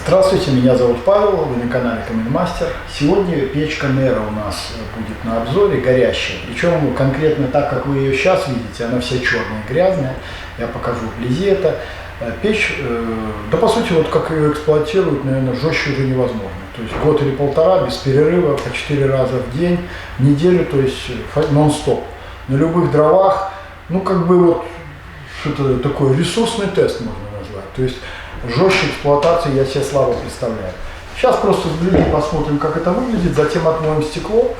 Здравствуйте, меня зовут Павел, вы на канале Каменмастер. Сегодня печка Nero у нас будет на обзоре, горящая. Причем конкретно так, как вы ее сейчас видите, она вся черная, грязная. Я покажу вблизи это. Печь, да по сути, вот как ее эксплуатируют, наверное, жестче уже невозможно. То есть год или полтора без перерыва, по 4 раза в день, в неделю, то есть нон-стоп. На любых дровах, ну как бы вот что-то такое, ресурсный тест можно назвать. То есть жестче эксплуатации я себе слабо представляю. Сейчас просто вблизи посмотрим, как это выглядит, затем отмоем стекло,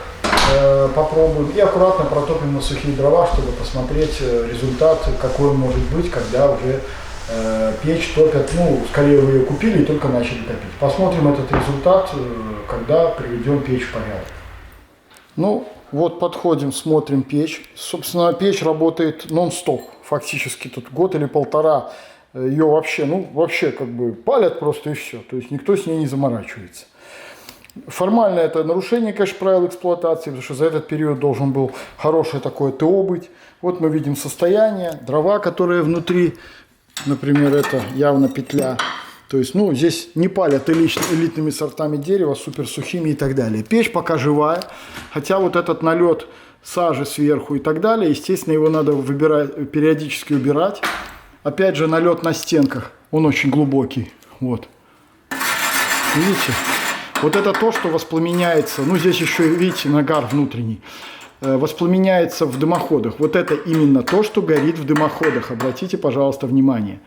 попробуем и аккуратно протопим на сухие дрова, чтобы посмотреть результат, какой он может быть, когда уже печь топят. Ну, скорее вы ее купили и только начали топить. Посмотрим этот результат, когда приведем печь в порядок. Ну, вот подходим, смотрим печь. Собственно, печь работает нон-стоп. Фактически тут год или полтора ее вообще, ну, вообще как бы палят просто и все. То есть никто с ней не заморачивается. Формально это нарушение, конечно, правил эксплуатации, потому что за этот период должен был хорошее такое ТО быть. Вот мы видим состояние, дрова, которые внутри, например, это явно петля. То есть, ну, здесь не палят элитными сортами дерева, суперсухими и так далее. Печь пока живая, хотя вот этот налет сажи сверху и так далее, естественно, его надо периодически убирать. Опять же, налет на стенках, он очень глубокий. Вот. Видите? Вот это то, что воспламеняется. Ну, здесь еще, видите, нагар внутренний. Воспламеняется в дымоходах. Вот это именно то, что горит в дымоходах. Обратите, пожалуйста, внимание.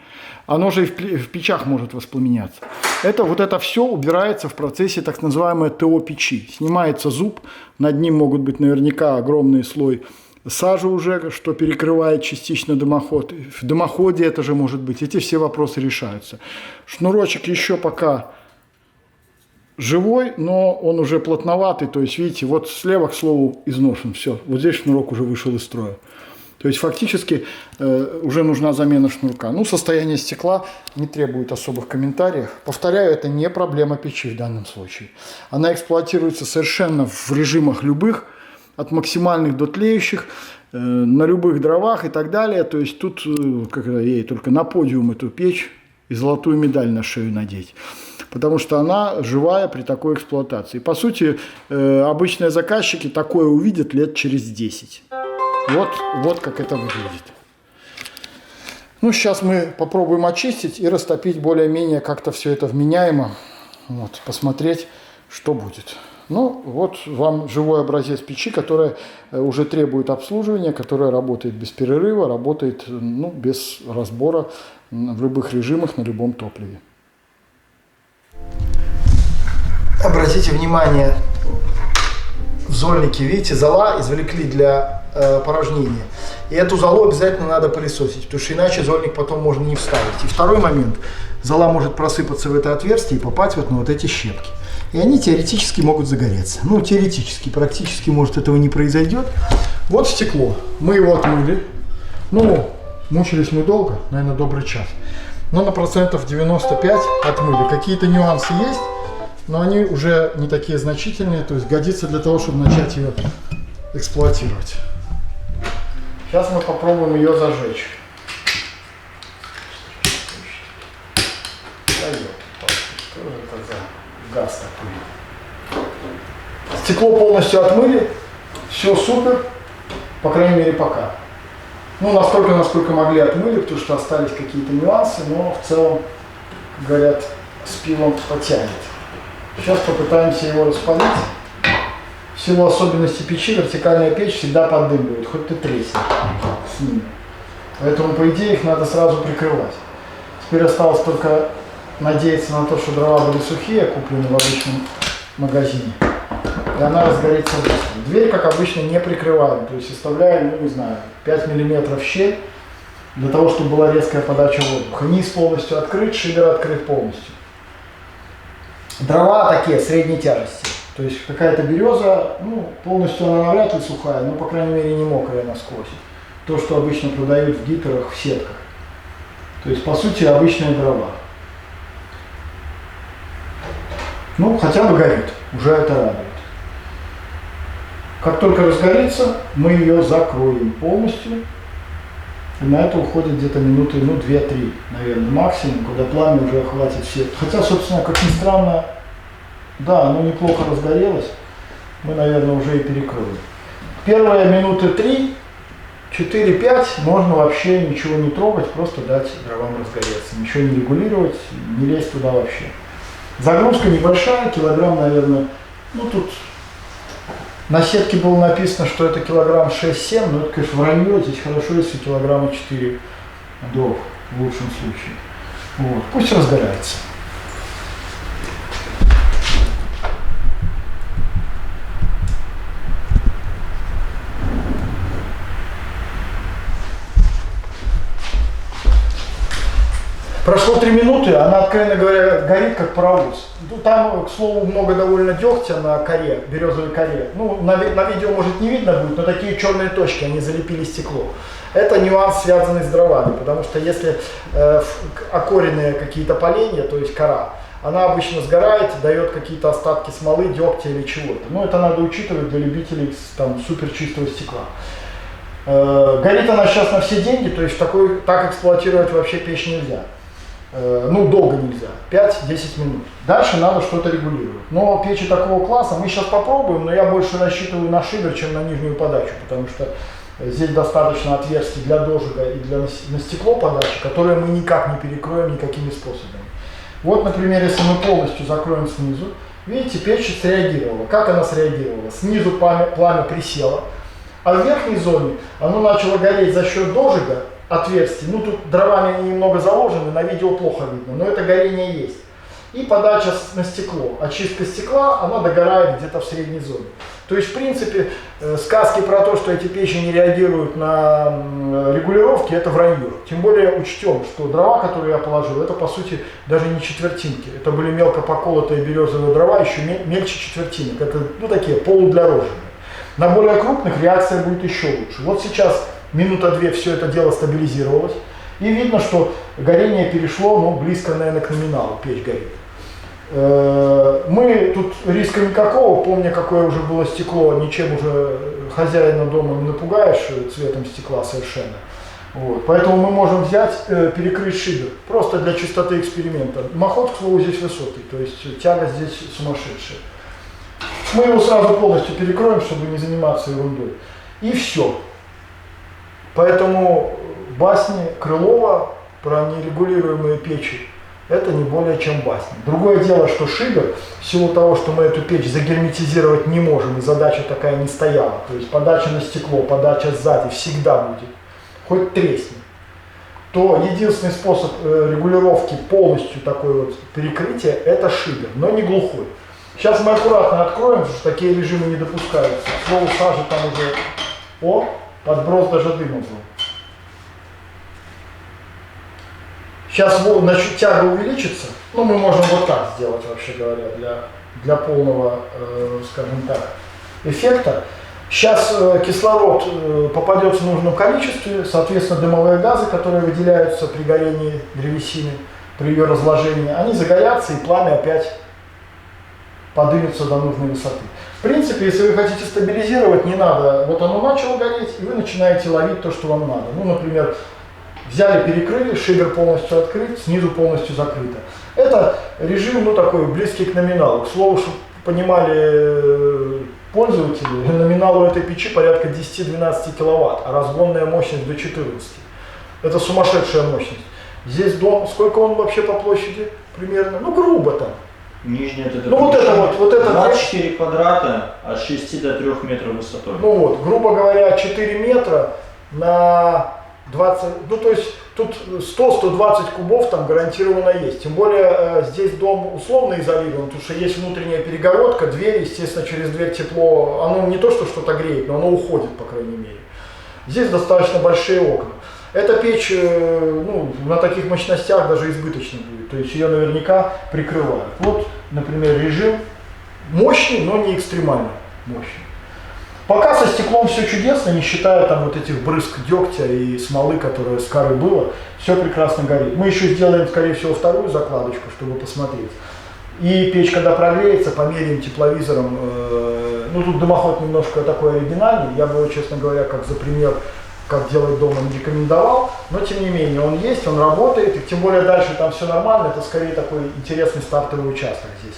Оно же и в печах может воспламеняться. Вот это все убирается в процессе так называемой ТО печи. Снимается зуб, над ним могут быть наверняка огромный слой сажи уже, что перекрывает частично дымоход. В дымоходе это же может быть. Эти все вопросы решаются. Шнурочек еще пока живой, но он уже плотноватый. То есть, видите, вот слева, к слову, изношен. Все, вот здесь шнурок уже вышел из строя. То есть, фактически, уже нужна замена шнурка. Ну, состояние стекла не требует особых комментариев. Повторяю, это не проблема печи в данном случае. Она эксплуатируется совершенно в режимах любых, от максимальных до тлеющих, на любых дровах и так далее. То есть, тут, как ей только на подиум эту печь и золотую медаль на шею надеть. Потому что она живая при такой эксплуатации. По сути, обычные заказчики такое увидят лет через 10. Вот как это выглядит. Ну, сейчас мы попробуем очистить и растопить более-менее как-то все это вменяемо. Вот, посмотреть, что будет. Ну, вот вам живой образец печи, которая уже требует обслуживания, которая работает без перерыва, работает, ну, без разбора в любых режимах, на любом топливе. Обратите внимание, в зольнике, видите, зола извлекли для порожнения. И эту золу обязательно надо пылесосить, потому что иначе зольник потом можно не вставить. И второй момент, зола может просыпаться в это отверстие и попасть вот на вот эти щепки. И они теоретически могут загореться. Ну, теоретически, практически, может, этого не произойдет. Вот стекло. Мы его отмыли. Ну, мучились мы долго, наверное, добрый час. Но на процентов 95 отмыли. Какие-то нюансы есть, но они уже не такие значительные. То есть годится для того, чтобы начать ее эксплуатировать. Сейчас мы попробуем ее зажечь. Что же это за газ такой? Стекло полностью отмыли. Все супер. По крайней мере, пока. Ну, настолько, насколько могли, отмыли, потому что остались какие-то нюансы, но в целом, как говорят, с пивом потянет. Сейчас попытаемся его распалить. В силу особенностей печи вертикальная печь всегда поддымливает, хоть ты тресни с ними. Поэтому, по идее, их надо сразу прикрывать. Теперь осталось только надеяться на то, что дрова были сухие, купленные в обычном магазине. И она разгорится быстро. Дверь, как обычно, не прикрываем. То есть оставляем, ну, не знаю, 5 мм щель, для того, чтобы была резкая подача воздуха. Низ полностью открыт, шибер открыт полностью. Дрова такие, средней тяжести. То есть какая-то береза, ну, полностью она навряд ли сухая, но, по крайней мере, не мокрая насквозь. То, что обычно продают в гиперах, в сетках. То есть, по сути, обычные дрова. Ну, хотя бы горит, уже это радует. Как только разгорится, мы ее закроем полностью И на это уходит где-то минуты, ну, 2-3, наверное, максимум, когда пламя уже охватит все. Хотя, собственно, как ни странно, да, оно неплохо разгорелось. Мы, наверное, уже и перекроем. Первые минуты 3, 4-5 можно вообще ничего не трогать, просто дать дровам разгореться. Ничего не регулировать, не лезть туда вообще. Загрузка небольшая, килограмм, наверное, ну тут на сетке было написано, что это килограмм 6-7, но это, конечно, вранье, здесь хорошо, если килограмма 4 дров в лучшем случае. Вот. Пусть разгорается. Прошло 3 минуты, она, откровенно говоря, горит как паровоз. Ну, там, к слову, много довольно дегтя на коре, березовой коре. Ну, на видео, может, не видно будет, но такие черные точки, они залепили стекло. Это нюанс, связанный с дровами, потому что если окоренные какие-то поленья, то есть кора, она обычно сгорает, дает какие-то остатки смолы, дегтя или чего-то. Но это надо учитывать для любителей там, супер чистого стекла. Горит она сейчас на все деньги, то есть так эксплуатировать вообще печь нельзя. Ну, долго нельзя, 5-10 минут. Дальше надо что-то регулировать. Но печи такого класса мы сейчас попробуем, но я больше рассчитываю на шибер, чем на нижнюю подачу, потому что здесь достаточно отверстий для дожига и на стекло подачи, которые мы никак не перекроем никакими способами. Вот, например, если мы полностью закроем снизу, видите, печь среагировала. Как она среагировала? Снизу пламя присело, а в верхней зоне оно начало гореть за счет дожига, отверстий. Ну, тут дровами они немного заложены, на видео плохо видно, но это горение есть. И подача на стекло. Очистка стекла, она догорает где-то в средней зоне. То есть, в принципе, сказки про то, что эти печи не реагируют на регулировки, это вранье. Тем более учтем, что дрова, которые я положил, это, по сути, даже не четвертинки. Это были мелко поколотые березовые дрова, еще мельче четвертинок. Это, ну, такие полудлярожные. На более крупных реакция будет еще лучше. Вот сейчас минута 2 все это дело стабилизировалось. И видно, что горение перешло, ну, близко, наверное, к номиналу, печь горит. Мы тут риска никакого, помня, какое уже было стекло, ничем уже хозяина дома не напугаешь цветом стекла совершенно. Вот. Поэтому мы можем взять, перекрыть шибер, просто для чистоты эксперимента. Махот, к слову, здесь высокий, то есть тяга здесь сумасшедшая. Мы его сразу полностью перекроем, чтобы не заниматься ерундой. И все. Поэтому басни Крылова про нерегулируемые печи — это не более чем басни. Другое дело, что шибер, в силу того, что мы эту печь загерметизировать не можем, и задача такая не стояла, то есть подача на стекло, подача сзади всегда будет, хоть тресни, то единственный способ регулировки полностью такой вот перекрытия — это шибер, но не глухой. Сейчас мы аккуратно откроем, потому что такие режимы не допускаются. К слову, сажи там уже... О, подброс даже дыма был. Сейчас, значит, тяга увеличится. Ну, мы можем вот так сделать, вообще говоря, для полного, скажем так, эффекта. Сейчас кислород попадет в нужном количестве, соответственно, дымовые газы, которые выделяются при горении древесины, при ее разложении, они загорятся, и пламя опять поднимется до нужной высоты. В принципе, если вы хотите стабилизировать, не надо, вот оно начало гореть, и вы начинаете ловить то, что вам надо. Ну, например, взяли, перекрыли, шибер полностью открыт, снизу полностью закрыто. Это режим, ну, такой, близкий к номиналу. К слову, чтобы понимали пользователи, номинал у этой печи порядка 10-12 киловатт, а разгонная мощность до 14. Это сумасшедшая мощность. Здесь дом, сколько он вообще по площади примерно? Ну, грубо там. Нижняя это, ну, вот это 24 квадрата от 6 до 3 метров высотой. Ну вот, грубо говоря, 4 метра на 20, ну то есть тут 100-120 кубов там гарантированно есть. Тем более здесь дом условно изолирован, потому что есть внутренняя перегородка, дверь, естественно, через дверь тепло, оно не то, что что-то греет, но оно уходит, по крайней мере. Здесь достаточно большие окна. Эта печь, ну, на таких мощностях даже избыточно будет, то есть ее наверняка прикрывают. Вот, например, режим мощный, но не экстремально мощный. Пока со стеклом все чудесно, не считая там вот этих брызг дегтя и смолы, которые с коры было, все прекрасно горит. Мы еще сделаем, скорее всего, вторую закладочку, чтобы посмотреть. И печь, когда прогреется, померяем тепловизором. Ну, тут дымоход немножко такой оригинальный, я бы, честно говоря, как за пример как делать дома, не рекомендовал, но тем не менее он есть, он работает, и тем более дальше там все нормально, это скорее такой интересный стартовый участок здесь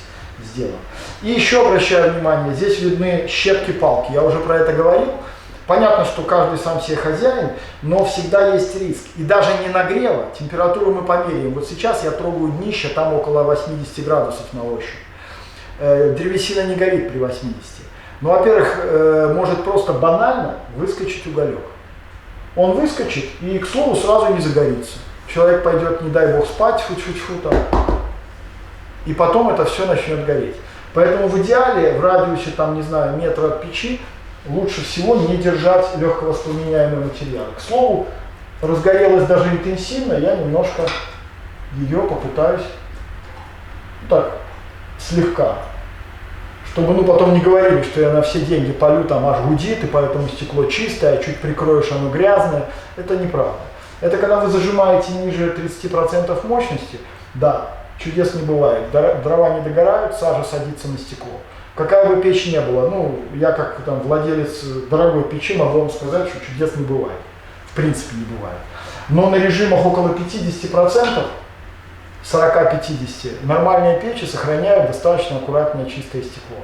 сделан. И еще обращаю внимание, здесь видны щепки-палки, я уже про это говорил. Понятно, что каждый сам себе хозяин, но всегда есть риск. И даже не нагрева, температуру мы померяем. Вот сейчас я трогаю днище, там около 80 градусов на ощупь. Древесина не горит при 80. Ну, во-первых, может просто банально выскочить уголек. Он выскочит и, к слову, сразу не загорится. Человек пойдет, не дай бог, спать, фу-фу-фу там, и потом это все начнет гореть. Поэтому в идеале в радиусе, там, не знаю, метра от печи лучше всего не держать легковоспламеняемые материалы. К слову, разгорелась даже интенсивно, я немножко ее попытаюсь так, слегка, чтобы потом не говорили, что я на все деньги полю, там аж гудит, и поэтому стекло чистое, а чуть прикроешь, оно грязное. Это неправда. Это когда вы зажимаете ниже 30% мощности, да, чудес не бывает. Дрова не догорают, сажа садится на стекло. Какая бы печь ни была, я как там владелец дорогой печи могу вам сказать, что чудес не бывает. В принципе не бывает. Но на режимах около 50%, 40-50, нормальные печи сохраняют достаточно аккуратное чистое стекло.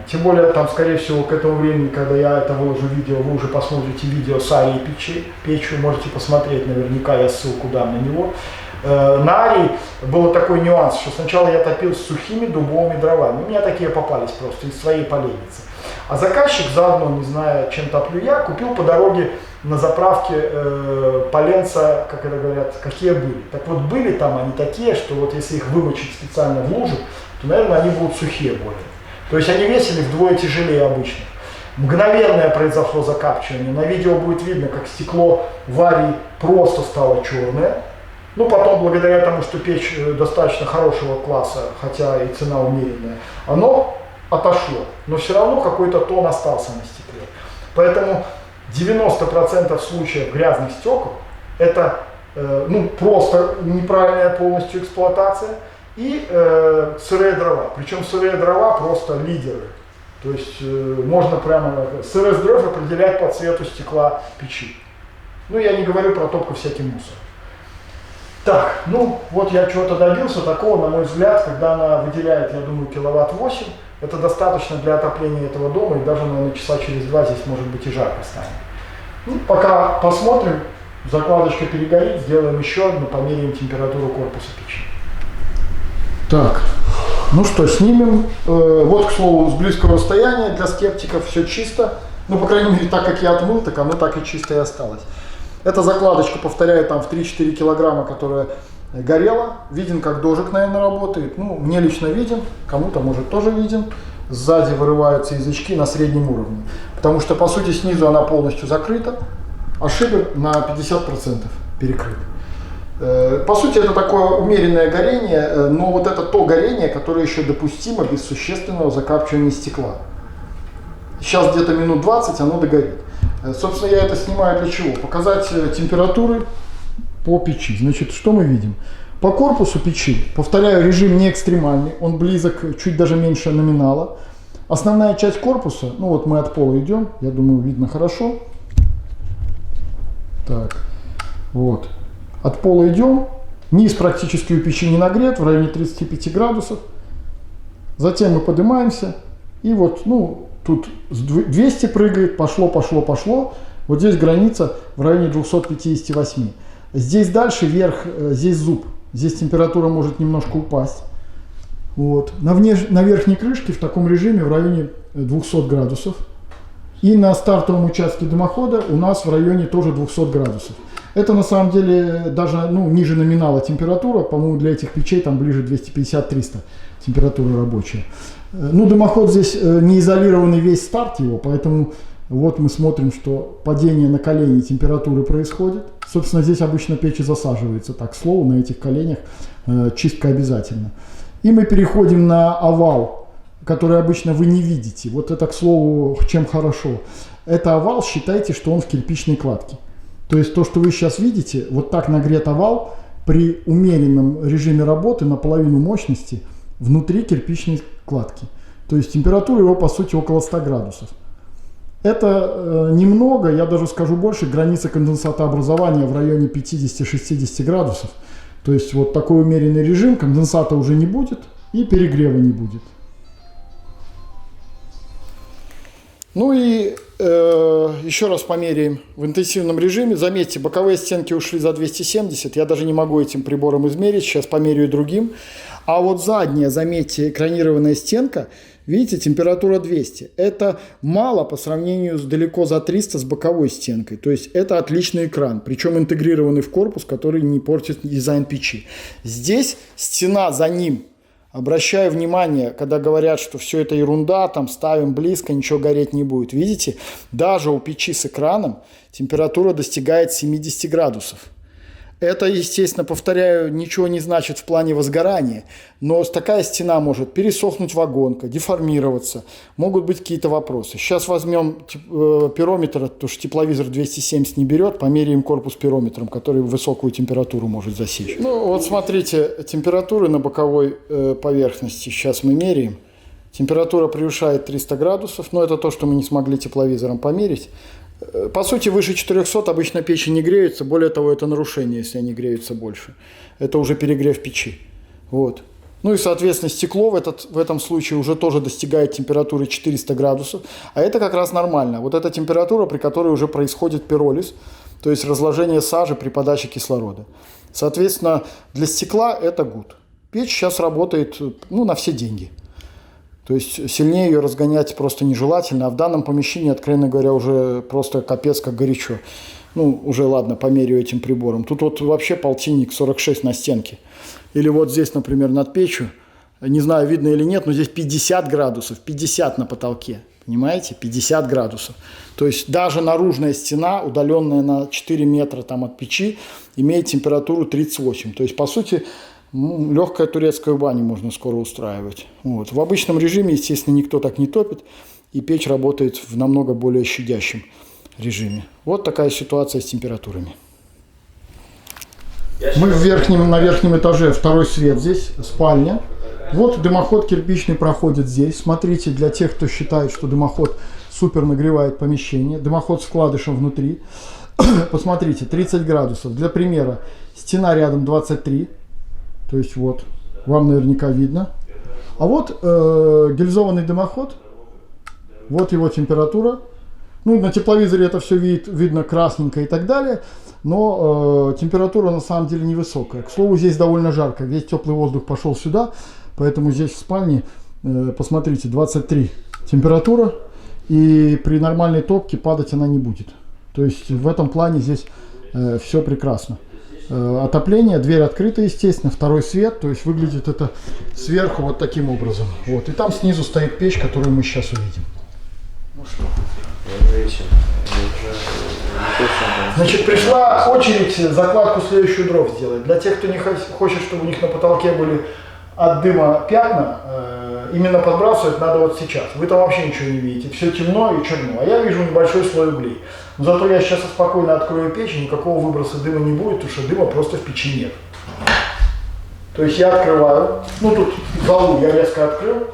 Тем более, там, скорее всего, к этому времени, когда я это выложу видео, вы уже посмотрите видео с Арией печью, можете посмотреть, наверняка я ссылку дам на него. На Арии был такой нюанс, что сначала я топил с сухими дубовыми дровами. У меня такие попались просто из своей поленницы. А заказчик, заодно, не зная, чем топлю я, купил по дороге на заправке поленца, как это говорят, какие были. Так вот, были там они такие, что вот если их вымочить специально в лужу, то, наверное, они будут сухие более. То есть они весили вдвое тяжелее обычных. Мгновенное произошло закапчивание. На видео будет видно, как стекло в Арии просто стало черное. Потом, благодаря тому, что печь достаточно хорошего класса, хотя и цена умеренная, оно отошло. Но все равно какой-то тон остался на стекле. Поэтому 90% случаев грязных стекол это просто неправильная полностью эксплуатация и сырые дрова. Причем сырые дрова просто лидеры. То есть можно прямо сырость дров определять по цвету стекла печи. Я не говорю про топку всяким мусором. Так, вот я чего-то добился такого, на мой взгляд, когда она выделяет, я думаю, киловатт 8, это достаточно для отопления этого дома, и даже, наверное, часа через 2 здесь, может быть, и жарко станет. Пока посмотрим, закладочка перегорит, сделаем еще одну, померяем температуру корпуса печи. Так, что, снимем. Вот, к слову, с близкого расстояния для скептиков все чисто. По крайней мере, так как я отмыл, так оно так и чисто и осталось. Эта закладочка, повторяю, там в 3-4 килограмма, которая горела. Виден, как дожик, наверное, работает. Мне лично виден, кому-то, может, тоже виден. Сзади вырываются язычки на среднем уровне. Потому что, по сути, снизу она полностью закрыта, а шибер на 50% перекрыт. По сути, это такое умеренное горение, но вот это то горение, которое еще допустимо без существенного закапчивания стекла. Сейчас где-то минут 20 оно догорит. Собственно, я это снимаю для чего? Показать температуры по печи. Значит, что мы видим? По корпусу печи, повторяю, режим не экстремальный, он близок, чуть даже меньше номинала. Основная часть корпуса, вот мы от пола идем, я думаю, видно хорошо. Так, вот. От пола идем, низ практически у печи не нагрет, в районе 35 градусов. Затем мы поднимаемся, и вот, тут 200 прыгает, пошло. Вот здесь граница в районе 258. Здесь дальше вверх, здесь зуб. Здесь температура может немножко упасть. Вот. На верхней крышке в таком режиме в районе 200 градусов. И на стартовом участке дымохода у нас в районе тоже 200 градусов. Это на самом деле даже ниже номинала температура. По-моему, для этих печей там ближе 250-300 температура рабочая. Дымоход здесь не изолированный весь старт его, поэтому вот мы смотрим, что падение на колени температуры происходит. Собственно, здесь обычно печь засаживается, так, к слову, на этих коленях чистка обязательно. И мы переходим на овал, который обычно вы не видите. Вот это, к слову, чем хорошо. Это овал, считайте, что он в кирпичной кладке. То есть то, что вы сейчас видите, вот так нагрет овал при умеренном режиме работы на половину мощности внутри кирпичной кладки. То есть температура его, по сути, около 100 градусов. Это немного, я даже скажу больше, граница конденсатообразования в районе 50-60 градусов. То есть вот такой умеренный режим, конденсата уже не будет и перегрева не будет. Ну и еще раз померяем в интенсивном режиме. Заметьте, боковые стенки ушли за 270. Я даже не могу этим прибором измерить. Сейчас померяю другим. А вот задняя, заметьте, экранированная стенка, видите, температура 200. Это мало по сравнению с далеко за 300 с боковой стенкой. То есть это отличный экран, причем интегрированный в корпус, который не портит дизайн печи. Здесь стена за ним. Обращаю внимание, когда говорят, что все это ерунда, там ставим близко, ничего гореть не будет. Видите, даже у печи с экраном температура достигает 70 градусов. Это, естественно, повторяю, ничего не значит в плане возгорания, но такая стена может пересохнуть вагонка, деформироваться, могут быть какие-то вопросы. Сейчас возьмем пирометр, потому что тепловизор 270 не берет, померяем корпус пирометром, который высокую температуру может засечь. Ну вот смотрите, температуры на боковой поверхности сейчас мы меряем. Температура превышает 300 градусов, но это то, что мы не смогли тепловизором померить. По сути, выше 400 обычно печи не греются. Более того, это нарушение, если они греются больше. Это уже перегрев печи. Вот. Ну и, соответственно, стекло в этом случае уже тоже достигает температуры 400 градусов. А это как раз нормально. Вот эта температура, при которой уже происходит пиролиз, то есть разложение сажи при подаче кислорода. Соответственно, для стекла это good. Печь сейчас работает на все деньги. То есть сильнее ее разгонять просто нежелательно, а в данном помещении, откровенно говоря, уже просто капец как горячо. Ну, уже ладно, померяю этим прибором. Тут вот вообще полтинник 46 на стенке. Или вот здесь, например, над печью, не знаю, видно или нет, но здесь 50 градусов, 50 на потолке. Понимаете? 50 градусов. То есть даже наружная стена, удаленная на 4 метра там, от печи, имеет температуру 38. То есть, по сути, легкая турецкая баня можно скоро устраивать. Вот. В обычном режиме, естественно, никто так не топит, и печь работает в намного более щадящем режиме. Вот такая ситуация с температурами. Мы на верхнем этаже, второй свет здесь, спальня. Вот дымоход кирпичный проходит здесь. Смотрите, для тех, кто считает, что дымоход супер нагревает помещение. Дымоход с вкладышем внутри. Посмотрите, 30 градусов. Для примера, стена рядом 23. То есть вот, вам наверняка видно. А вот гильзованный дымоход. Вот его температура. Ну, на тепловизоре это все видно красненько и так далее. Но температура на самом деле невысокая. К слову, здесь довольно жарко. Весь теплый воздух пошел сюда. Поэтому здесь в спальне, посмотрите, 23 температура. И при нормальной топке падать она не будет. То есть в этом плане здесь все прекрасно. Отопление, дверь открыта, естественно, второй свет, то есть выглядит это сверху вот таким образом. Вот. И там снизу стоит печь, которую мы сейчас увидим. Ну что? Значит, пришла очередь закладку следующую дров сделать. Для тех, кто не хочет, чтобы у них на потолке были от дыма пятна, именно подбрасывать надо вот сейчас. Вы там вообще ничего не видите, все темно и черно. А я вижу небольшой слой углей. Но зато я сейчас спокойно открою печь, и никакого выброса дыма не будет, потому что дыма просто в печи нет. То есть я открываю, ну тут залу я резко открыл.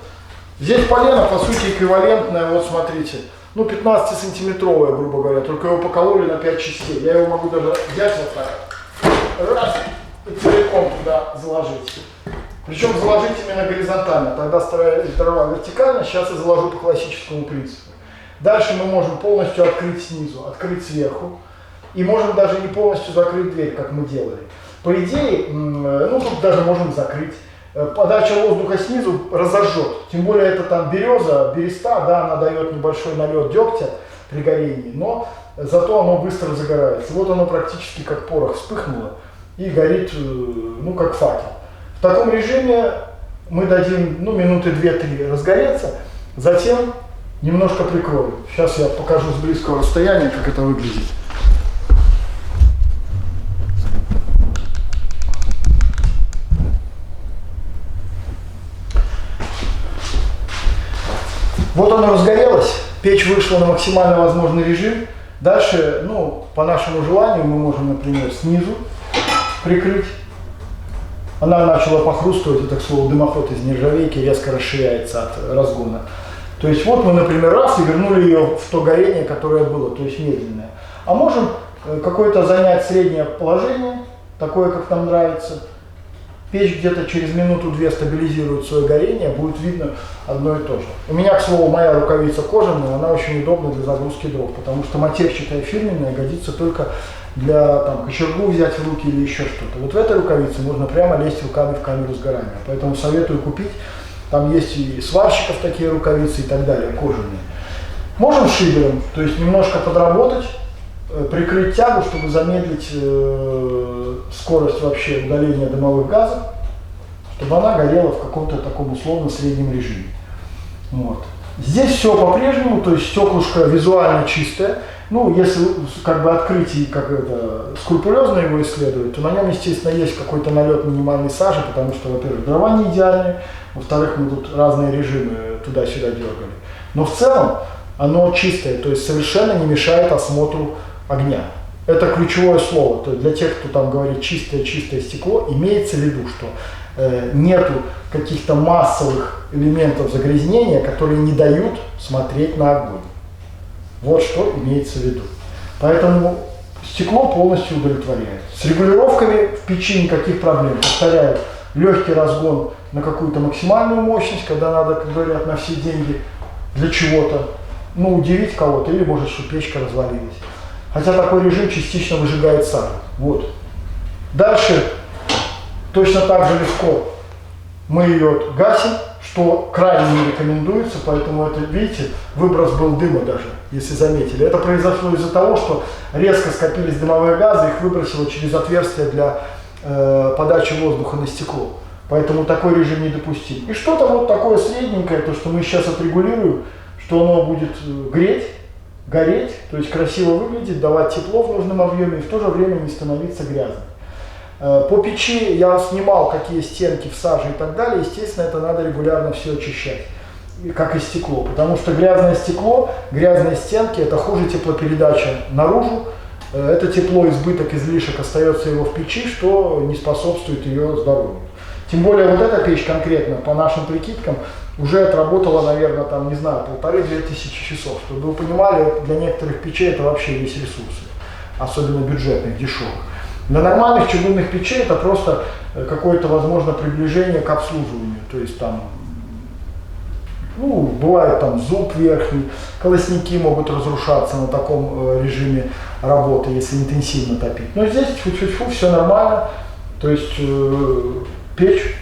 Здесь полено, по сути, эквивалентное, вот смотрите, 15-сантиметровое, грубо говоря, только его покололи на 5 частей. Я его могу даже взять вот так, раз, и целиком туда заложить. Причем заложить именно горизонтально. Тогда ставили дрова вертикально, сейчас я заложу по классическому принципу. Дальше мы можем полностью открыть снизу, открыть сверху. И можем даже не полностью закрыть дверь, как мы делали. По идее, тут даже можем закрыть. Подача воздуха снизу разожжет. Тем более это там береста, да, она дает небольшой налет дегтя при горении, но зато оно быстро загорается. Вот оно практически как порох вспыхнуло и горит, как факел. В таком режиме мы дадим минуты 2-3 разгореться, затем немножко прикроем. Сейчас я покажу с близкого расстояния, как это выглядит. Вот оно разгорелось, печь вышла на максимально возможный режим. Дальше, по нашему желанию, мы можем, например, снизу прикрыть. Она начала похрустывать, это, к слову, дымоход из нержавейки резко расширяется от разгона. То есть вот мы, например, раз и вернули ее в то горение, которое было, то есть медленное. А можем какое-то занять среднее положение, такое, как нам нравится. Печь где-то через минуту-две стабилизирует свое горение, будет видно одно и то же. У меня, к слову, моя рукавица кожаная, она очень удобна для загрузки дров, потому что матерчатая фирменная годится только для кочергу взять в руки или еще что-то. Вот в этой рукавице можно прямо лезть руками в камеру сгорания. Поэтому советую купить. Там есть и сварщиков такие рукавицы и так далее, кожаные. Можем шибером, то есть немножко подработать, прикрыть тягу, чтобы замедлить скорость вообще удаления дымовых газов, чтобы она горела в каком-то таком условно среднем режиме. Вот. Здесь все по-прежнему, то есть стеклышко визуально чистое. Ну, если как бы открыть и скрупулезно его исследовать, то на нем, естественно, есть какой-то налет минимальной сажи, потому что, во-первых, дрова не идеальные, во-вторых, мы тут разные режимы туда-сюда дергали. Но в целом оно чистое, то есть совершенно не мешает осмотру огня. Это ключевое слово. То есть для тех, кто там говорит чистое стекло, имеется в виду, что нету каких-то массовых элементов загрязнения, которые не дают смотреть на огонь. Вот что имеется в виду. Поэтому стекло полностью удовлетворяет. С регулировками в печи никаких проблем. Повторяю, легкий разгон на какую-то максимальную мощность, когда надо, как говорят, на все деньги для чего-то, удивить кого-то, или может, что печка развалилась. Хотя такой режим частично выжигает сажу. Вот. Дальше точно так же легко мы ее гасим, что крайне не рекомендуется, поэтому это, видите, выброс был дыма даже, если заметили. Это произошло из-за того, что резко скопились дымовые газы, их выбросило через отверстие для подачи воздуха на стекло. Поэтому такой режим недопустим. И что-то вот такое средненькое, то, что мы сейчас отрегулируем, что оно будет гореть, то есть красиво выглядеть, давать тепло в нужном объеме и в то же время не становиться грязным. По печи я снимал, какие стенки в саже и так далее. Естественно, это надо регулярно все очищать, как и стекло. Потому что грязное стекло, грязные стенки – это хуже теплопередача наружу. Это тепло, избыток, излишек остается его в печи, что не способствует ее здоровью. Тем более вот эта печь конкретно, по нашим прикидкам, уже отработала, наверное, 1500-2000 часов. Чтобы вы понимали, для некоторых печей это вообще весь ресурс, особенно бюджетных, дешевых. Для нормальных чугунных печей это просто какое-то, возможно, приближение к обслуживанию. То есть бывает зуб верхний, колосники могут разрушаться на таком режиме работы, если интенсивно топить. Но здесь тьфу-тьфу-тьфу, все нормально. То есть печь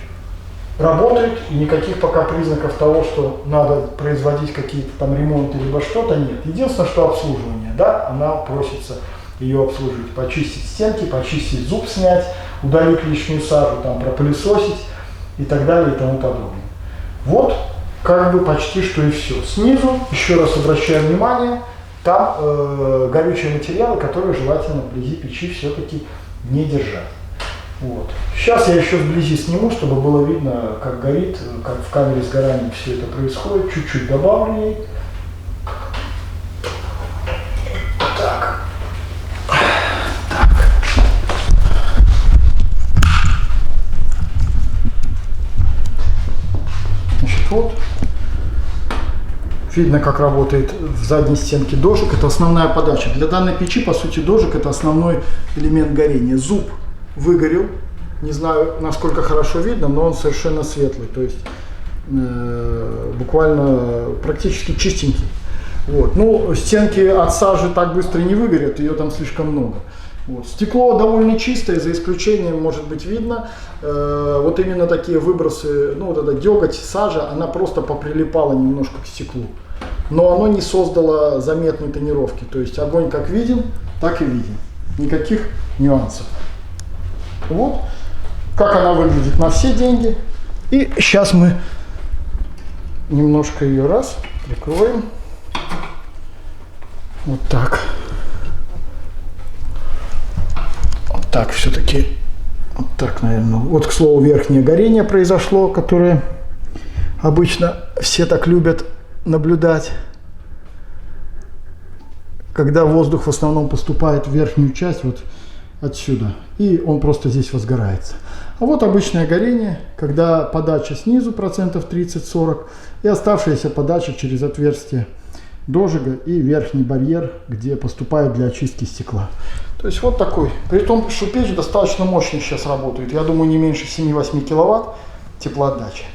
работает, и никаких пока признаков того, что надо производить какие-то ремонты либо что-то, нет. Единственное, что обслуживание, да, она просится ее обслуживать, почистить стенки, почистить зуб, снять, удалить лишнюю сажу, пропылесосить и так далее и тому подобное. Вот как бы почти что и все. Снизу, еще раз обращаю внимание, там горючие материалы, которые желательно вблизи печи все-таки не держать. Вот. Сейчас я еще вблизи сниму, чтобы было видно, как горит, как в камере сгорания все это происходит. Чуть-чуть добавлю ей. Так. Значит, вот. Видно, как работает в задней стенке дожик. Это основная подача. Для данной печи, по сути, дожик – это основной элемент горения. Зуб выгорел. Не знаю, насколько хорошо видно, но он совершенно светлый. То есть буквально практически чистенький. Вот. Стенки от сажи так быстро не выгорят, ее там слишком много. Вот. Стекло довольно чистое, за исключением, может быть, видно, вот именно такие выбросы, вот эта деготь, сажа, она просто поприлипала немножко к стеклу. Но оно не создало заметной тонировки. То есть огонь как виден, так и виден. Никаких нюансов. Вот как она выглядит на все деньги. И сейчас мы немножко ее прикроем. Вот так. Вот так все-таки. Вот так, наверное. Вот, к слову, верхнее горение произошло, которое обычно все так любят наблюдать, когда воздух в основном поступает в верхнюю часть, вот отсюда, и он просто здесь возгорается. А вот обычное горение, когда подача снизу процентов 30-40 и оставшаяся подача через отверстие дожига и верхний барьер, где поступает для очистки стекла. То есть вот такой. При том, что печь достаточно мощно сейчас работает. Я думаю, не меньше 7-8 киловатт теплоотдачи.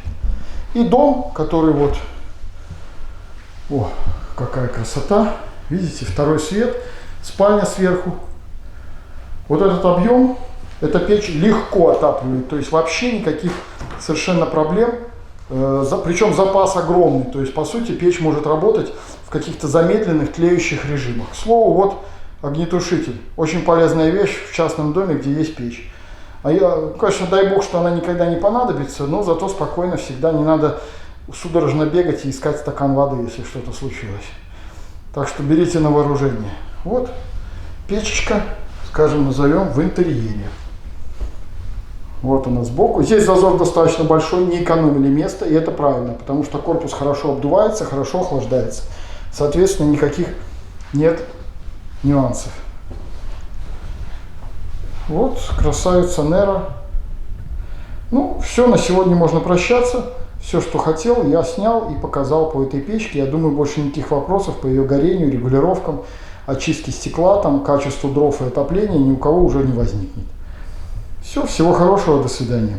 И дом, который вот... О, какая красота. Видите, второй свет. Спальня сверху. Вот этот объем, эта печь легко отапливает. То есть вообще никаких совершенно проблем. Причем запас огромный. То есть, по сути, печь может работать в каких-то замедленных тлеющих режимах. К слову, вот огнетушитель. Очень полезная вещь в частном доме, где есть печь. Конечно, дай бог, что она никогда не понадобится, но зато спокойно всегда не надо судорожно бегать и искать стакан воды, если что-то случилось. Так что берите на вооружение. Вот печечка, скажем, назовем в интерьере. Вот она сбоку. Здесь зазор достаточно большой, не экономили место, и это правильно, потому что корпус хорошо обдувается, хорошо охлаждается. Соответственно, никаких нет нюансов. Вот, красавица Nero. Ну, все, на сегодня можно прощаться. Все, что хотел, я снял и показал по этой печке. Я думаю, больше никаких вопросов по ее горению, регулировкам, очистке стекла, там, качеству дров и отопления ни у кого уже не возникнет. Все, всего хорошего, до свидания.